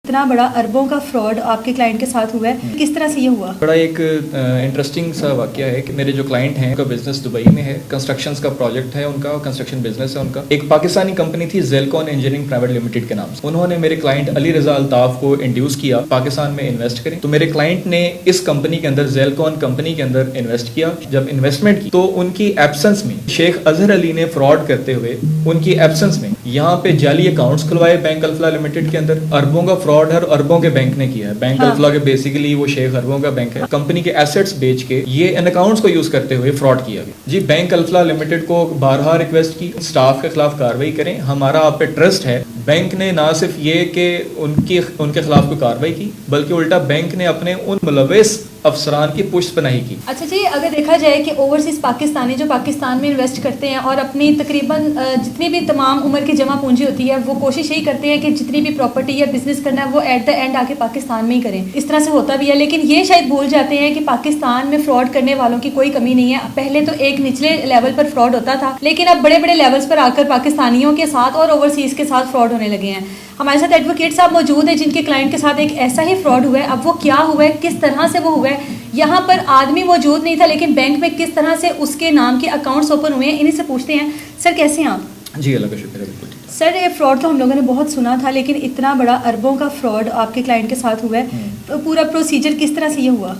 इतना बड़ा अरबों का फ्रॉड आपके क्लाइंट के साथ हुआ है, किस तरह से ये हुआ? बड़ा एक इंटरेस्टिंग सा वाकया है कि मेरे जो क्लाइंट हैं उनका बिजनेस दुबई में है, कंस्ट्रक्शंस का प्रोजेक्ट है उनका, कंस्ट्रक्शन बिजनेस है उनका। एक पाकिस्तानी कंपनी थी ज़ेलकॉन इंजीनियरिंग प्राइवेट लिमिटेड के नाम से। उन्होंने मेरे क्लाइंट अली रजा अल्ताफ को इंड्यूस किया पाकिस्तान में इन्वेस्ट करें। तो मेरे क्लाइंट ने इस कंपनी के अंदर, ज़ेलकॉन कंपनी के अंदर इन्वेस्ट किया। जब इन्वेस्टमेंट की तो उनकी एब्सेंस में शेख अजहर अली ने फ्रॉड करते हुए उनकी एब्सेंस में यहाँ पे जाली अकाउंट्स खुलवाए बैंक अल्फला लिमिटेड के अंदर। अरबों का फ्रॉड है और अरबों के बैंक ने किया है। बैंक अल्फला के बेसिकली वो शेख अरबों का बैंक है। कंपनी के एसेट्स बेच के ये इन अकाउंट्स को यूज करते हुए फ्रॉड किया गया। जी, बैंक अल्फला लिमिटेड को बारहा रिक्वेस्ट की स्टाफ के खिलाफ कार्रवाई करें, हमारा आप पे ट्रस्ट है। बैंक ने ना सिर्फ ये कि उनके खिलाफ कोई कार्रवाई की, बल्कि उल्टा बैंक ने अपने उन मुलविस अफसरान की पुष्टपनाही की। अच्छा जी, अगर देखा जाए कि ओवरसीज पाकिस्तानी जो पाकिस्तान में इन्वेस्ट करते हैं और अपनी तकरीबन जितनी भी तमाम उम्र की जमा पूंजी होती है वो कोशिश यही करते हैं कि जितनी भी प्रॉपर्टी या बिजनेस करना है वो एट द एंड आके पाकिस्तान में ही करें। इस तरह से होता भी है, लेकिन ये शायद भूल जाते हैं कि पाकिस्तान में फ्रॉड करने वालों की कोई कमी नहीं है। पहले तो एक निचले लेवल पर फ्रॉड होता था, लेकिन अब बड़े बड़े लेवल्स पर आकर पाकिस्तानियों के साथ और ओवरसीज के साथ फ्रॉड होने लगे हैं। हमारे साथ एडवोकेट साहब मौजूद है जिनके क्लाइंट के साथ एक ऐसा ही फ्रॉड हुआ है। अब वो क्या हुआ है, किस तरह से वो हुआ है, यहाँ पर आदमी मौजूद नहीं था लेकिन बैंक में किस तरह से उसके नाम के अकाउंट्स ओपन हुए हैं, इन्हीं से पूछते हैं। सर, कैसे हैं आप? जी, अल्लाह का शुक्र है, बिल्कुल। सर, ये फ्रॉड तो हम लोगों ने बहुत सुना था, लेकिन इतना बड़ा अरबों का फ्रॉड आपके क्लाइंट के साथ हुआ है, तो पूरा प्रोसीजर किस तरह से ये हुआ?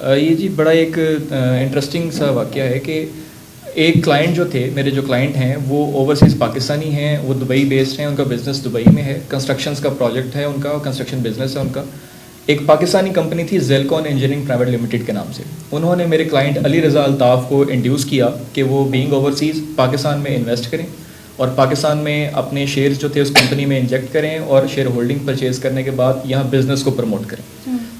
ये जी बड़ा एक इंटरेस्टिंग सा वाकया है कि एक क्लाइंट जो थे, मेरे जो क्लाइंट हैं वो ओवरसीज़ पाकिस्तानी हैं, वो दुबई बेस्ड हैं, उनका बिज़नेस दुबई में है, कंस्ट्रक्शंस का प्रोजेक्ट है उनका, कंस्ट्रक्शन बिजनेस है उनका। एक पाकिस्तानी कंपनी थी ज़ेलकॉन इंजीनियरिंग प्राइवेट लिमिटेड के नाम से। उन्होंने मेरे क्लाइंट अली रजा अल्ताफ को इंड्यूस किया कि वो बीइंग ओवरसीज़ पाकिस्तान में इन्वेस्ट करें और पाकिस्तान में अपने शेयर्स जो थे उस कंपनी में इंजेक्ट करें और शेयर होल्डिंग परचेज़ करने के बाद यहाँ बिज़नेस को प्रमोट करें।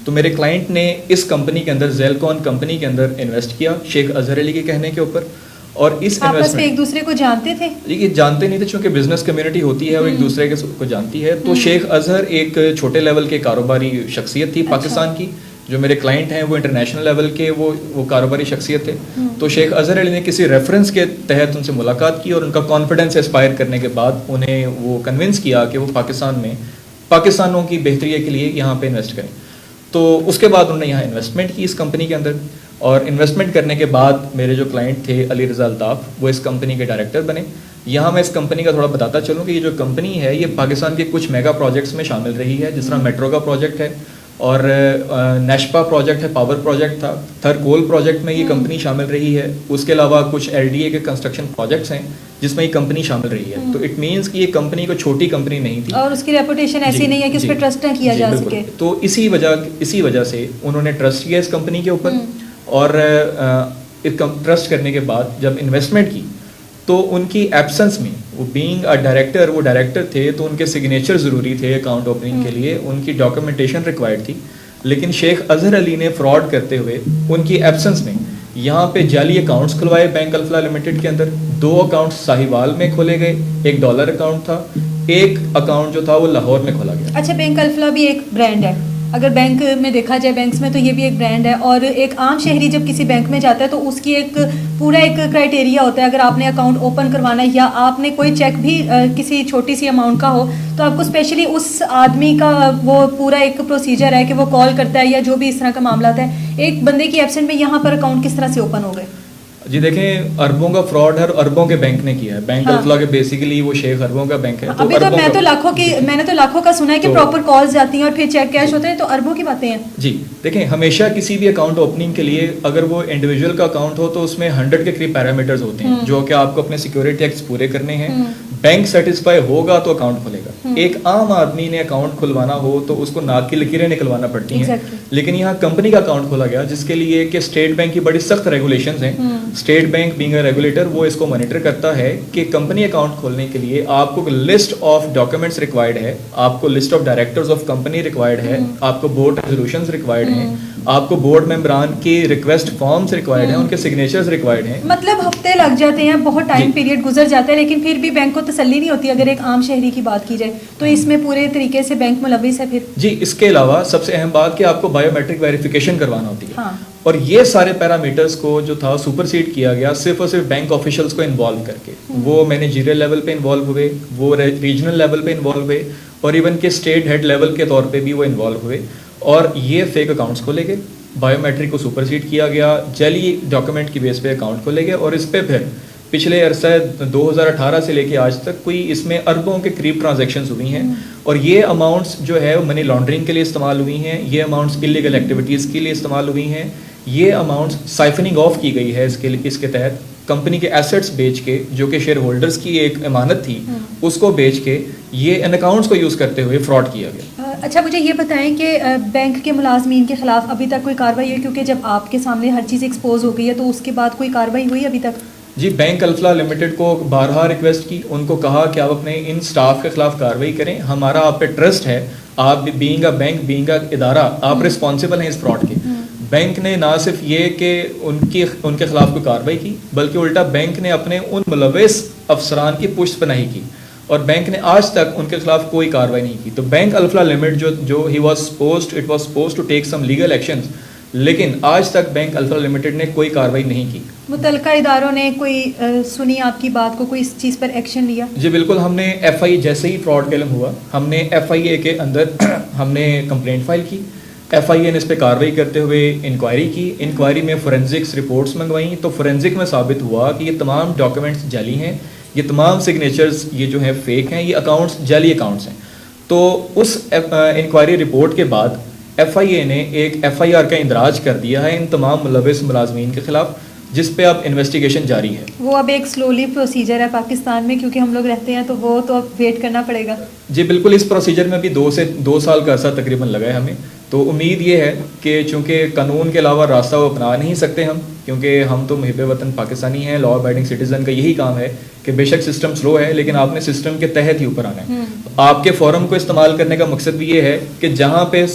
तो मेरे क्लाइंट ने इस कंपनी के अंदर, ज़ेलकॉन कंपनी के अंदर इन्वेस्ट किया शेख अजहर अली के कहने के ऊपर। और इस इन्वेस्टमेंट एक दूसरे को जानते थे? ये जानते नहीं थे, चूंकि बिजनेस कम्युनिटी होती है और एक दूसरे को जानती है। तो शेख अजहर एक छोटे लेवल के कारोबारी शख्सियत थी पाकिस्तान की। जो मेरे क्लाइंट हैं वो इंटरनेशनल लेवल के वो कारोबारी शख्सियत थे। तो शेख अजहर अली ने किसी रेफरेंस के तहत उनसे मुलाकात की और उनका कॉन्फिडेंस इंस्पायर करने के बाद उन्हें वो कन्विंस किया कि वो पाकिस्तान में पाकिस्तानों की बेहतरी के लिए यहाँ पे इन्वेस्ट करें। तो उसके बाद उन्होंने यहाँ इन्वेस्टमेंट की इस कंपनी के अंदर, और इन्वेस्टमेंट करने के बाद मेरे जो क्लाइंट थे अली रजा अल्ताफ, वो इस कंपनी के डायरेक्टर बने। यहाँ मैं इस कंपनी का थोड़ा बताता चलूँ कि ये जो कंपनी है ये पाकिस्तान के कुछ मेगा प्रोजेक्ट्स में शामिल रही है, जिस तरह मेट्रो का प्रोजेक्ट है और नेशपा प्रोजेक्ट है, पावर प्रोजेक्ट था, थरकोल प्रोजेक्ट में ये कंपनी शामिल रही है। उसके अलावा कुछ LDA के कंस्ट्रक्शन प्रोजेक्ट्स हैं जिसमें ये कंपनी शामिल रही है। तो इट मीन्स कि ये कंपनी को छोटी कंपनी नहीं थी और उसकी रेपुटेशन ऐसी नहीं है कि उस पर ट्रस्ट ना किया जा सके। तो इसी वजह से उन्होंने ट्रस्ट किया इस कंपनी के ऊपर। और ट्रस्ट करने के बाद जब इन्वेस्टमेंट की तो उनकी एब्सेंस में, वो बीइंग अ डायरेक्टर, वो डायरेक्टर थे तो उनके सिग्नेचर ज़रूरी थे अकाउंट ओपनिंग के लिए, उनकी डॉक्यूमेंटेशन रिक्वायर्ड थी। लेकिन शेख अजहर अली ने फ्रॉड करते हुए उनकी एब्सेंस में यहाँ पे जाली अकाउंट्स खुलवाए बैंक अल्फला लिमिटेड के अंदर। 2 अकाउंट्स साहिवाल में खोले गए, एक डॉलर अकाउंट था, एक अकाउंट जो था वो लाहौर में खोला गया। अच्छा, बैंक अल्फला भी एक ब्रांड है, अगर बैंक में देखा जाए, बैंक्स में तो ये भी एक ब्रांड है। और एक आम शहरी जब किसी बैंक में जाता है तो उसकी एक पूरा एक क्राइटेरिया होता है। अगर आपने अकाउंट ओपन करवाना है या आपने कोई चेक भी किसी छोटी सी अमाउंट का हो तो आपको स्पेशली उस आदमी का वो पूरा एक प्रोसीजर है कि वो कॉल करता है या जो भी इस तरह का मामला है। एक बंदे की एब्सेंट में यहाँ पर अकाउंट किस तरह से ओपन हो गए? जी देखें, अरबों का फ्रॉड है और अरबों के बैंक ने किया है। बैंक अल्फला के बेसिकली वो शेख अरबों का बैंक है। तो अभी तो मैंने तो लाखों का सुना है कि प्रॉपर कॉल्स जाती हैं और फिर चेक कैश होते हैं, तो अरबों की बातें हैं। जी देखें, हमेशा किसी भी अकाउंट ओपनिंग के लिए अगर वो इंडिविजुअल का अकाउंट हो तो उसमें 100 के करीब पैरामीटर्स होते हैं जो कि आपको अपने सिक्योरिटी एक्ट्स पूरे करने हैं। बैंक सेटिस्फाई होगा तो अकाउंट खुलेगा। एक आम आदमी ने अकाउंट खुलवाना हो तो उसको नाक की लकीरें निकलवाना पड़ती हैं। लेकिन यहाँ कंपनी का अकाउंट खोला गया जिसके लिए कि स्टेट बैंक की बड़ी सख्त रेगुलेशंस हैं। State bank being a regulator वो इसको मॉनिटर करता है कि कंपनी अकाउंट खोलने के लिए आपको लिस्ट ऑफ डॉक्यूमेंट्स रिक्वायर्ड है, आपको list of directors of company required है, आपको बोर्ड रेजोल्यूशंस रिक्वायर्ड हैं, आपको बोर्ड मेंबरान की रिक्वेस्ट फॉर्म्स रिक्वायर्ड हैं, उनके सिग्नेचर्स रिक्वायर्ड हैं। मतलब हफ्ते लग जाते हैं, बहुत टाइम पीरियड गुजर जाता है, लेकिन फिर भी बैंक को तसल्ली नहीं होती अगर एक आम शहरी की बात की जाए तो। इसमें पूरे तरीके से बैंक मुलविस है फिर। जी, इसके अलावा सबसे अहम बात कि आपको बायोमेट्रिक वेरिफिकेशन करवाना होती है। اور یہ سارے پیرامیٹرز کو جو تھا سپر سیڈ کیا گیا صرف اور صرف بینک آفیشلز کو انوالو کر کے. وہ مینیجریل لیول پہ انوالو ہوئے, وہ ریجنل لیول پہ انوالو ہوئے, اور ایون کہ اسٹیٹ ہیڈ لیول کے طور پہ بھی وہ انوالو ہوئے, اور یہ فیک اکاؤنٹس کھولے گئے, بایو میٹرک کو سپر سیڈ کیا گیا, جعلی ڈاکیومنٹ کی بیس پہ اکاؤنٹ کھولے گئے, اور اس پہ پھر پچھلے عرصہ 2018 سے لے کے آج تک کوئی اس میں اربوں کے قریب ٹرانزیکشنز ہوئی ہیں, اور یہ اماؤنٹس جو ہے منی لانڈرنگ کے لیے استعمال ہوئی ہیں, یہ اماؤنٹس انلیگل ایکٹیویٹیز کے لیے استعمال ہوئی ہیں, یہ اماؤنٹس سائفننگ آف کی گئی ہے اس کے تحت کمپنی کے ایسٹس بیچ کے, جو کہ شیئر ہولڈرز کی ایک امانت تھی, اس کو بیچ کے یہ ان اکاؤنٹس کو یوز کرتے ہوئے فراڈ کیا گیا. اچھا مجھے یہ بتائیں کہ بینک کے ملازمین کے خلاف ابھی تک کوئی کارروائی ہوئی؟ کیونکہ جب آپ کے سامنے ہر چیز ایکسپوز ہو گئی ہے تو اس کے بعد کوئی کارروائی ہوئی ابھی تک؟ جی, بینک الفلاح لمیٹڈ کو بارہا ریکویسٹ کی, ان کو کہا کہ آپ اپنے ان سٹاف کے خلاف کارروائی کریں, ہمارا آپ پہ ٹرسٹ ہے, آپ being a bank, being a ادارہ, آپ رسپانسبل ہیں اس فراڈ کے. بینک نے نہ صرف یہ کہ ان کے خلاف کوئی کارروائی کی, بلکہ الٹا بینک نے اپنے ان ملوث افسران کی پشت پناہی کی, اور بینک نے آج تک ان کے خلاف کوئی کارروائی نہیں کی. تو بینک الفلاح لمیٹڈ جو he was supposed to take some legal actions, لیکن آج تک بینک الفلاح لمیٹڈ نے کوئی کارروائی نہیں کی. متعلقہ اداروں نے کوئی سنی آپ کی بات کو, کوئی اس چیز پر ایکشن لیا؟ جی بالکل, ہم نے ایف آئی جیسے ہی فراڈ کا علم ہوا, ہم نے ایف آئی اے کے اندر ہم نے کمپلینٹ فائل کی, ایف آئی اے نے اس پہ کارروائی کرتے ہوئے انکوائری کی, انکوائری میں فورینزکس رپورٹس منگوائیں, تو فورینزک میں ثابت ہوا کہ یہ تمام ڈاکیومنٹس جعلی ہیں, یہ تمام سگنیچرز یہ جو ہیں فیک ہیں, یہ اکاؤنٹس جعلی اکاؤنٹس ہیں. تو اس انکوائری رپورٹ کے بعد ایف آئی اے نے ایک ایف آئی آر کا اندراج کر دیا ہے ان تمام ملوث ملازمین کے خلاف, جس پہ اب انویسٹیگیشن جاری ہے. وہ اب ایک سلولی پروسیجر ہے پاکستان میں, کیونکہ ہم لوگ رہتے ہیں تو وہ تو اب ویٹ کرنا پڑے گا. جی بالکل, اس پروسیجر میں بھی 2 سال کا عرصہ تقریباً لگا ہے ہمیں. تو امید یہ ہے کہ چونکہ قانون کے علاوہ راستہ وہ اپنا نہیں سکتے ہم, کیونکہ ہم تو محب وطن پاکستانی ہیں, لا ابائڈنگ سٹیزن کا یہی کام ہے کہ بے شک سسٹم سلو ہے, لیکن آپ نے سسٹم کے تحت ہی اوپر آنا ہے. آپ کے فورم کو استعمال کرنے کا مقصد بھی یہ ہے کہ جہاں پہ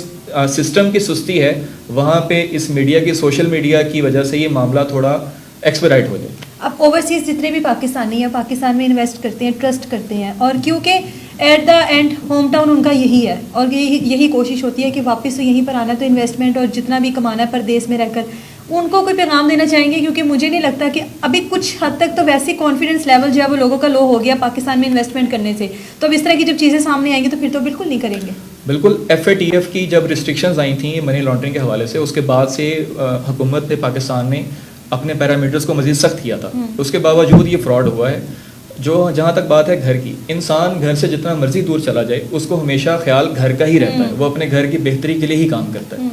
سسٹم کی سستی ہے, وہاں پہ اس میڈیا کی, سوشل میڈیا کی وجہ سے یہ معاملہ تھوڑا ایکسپیرائٹ ہو جائے. اب اوورسیز جتنے بھی پاکستانی ہیں پاکستان میں انویسٹ کرتے ہیں, ٹرسٹ کرتے ہیں, اور کیونکہ at the end home town ان کا یہی ہے, اور یہی کوشش ہوتی ہے کہ واپس سے یہیں پر آنا, تو انویسٹمنٹ اور جتنا بھی کمانا ہے پردیس میں رہ کر, ان کو کوئی پیغام دینا چاہیں گے؟ کیونکہ مجھے نہیں لگتا کہ ابھی کچھ حد تک تو ویسے کانفیڈنس لیول جو ہے وہ لوگوں کا لو ہو گیا پاکستان میں انویسٹمنٹ کرنے سے, تو اب اس طرح کی جب چیزیں سامنے آئیں گی تو پھر تو بالکل نہیں کریں گے. بالکل, ایف اے ٹی ایف کی جب ریسٹرکشنز آئی تھیں منی لانڈرنگ کے حوالے سے, اس کے بعد سے حکومت پاکستان نے اپنے پیرامیٹرز کو مزید سخت کیا تھا, اس کے باوجود یہ فراڈ ہوا ہے. جہاں تک بات ہے گھر کی, انسان گھر سے جتنا مرضی دور چلا جائے اس کو ہمیشہ خیال گھر کا ہی رہتا ہے, وہ اپنے گھر کی بہتری کے لیے ہی کام کرتا ہے.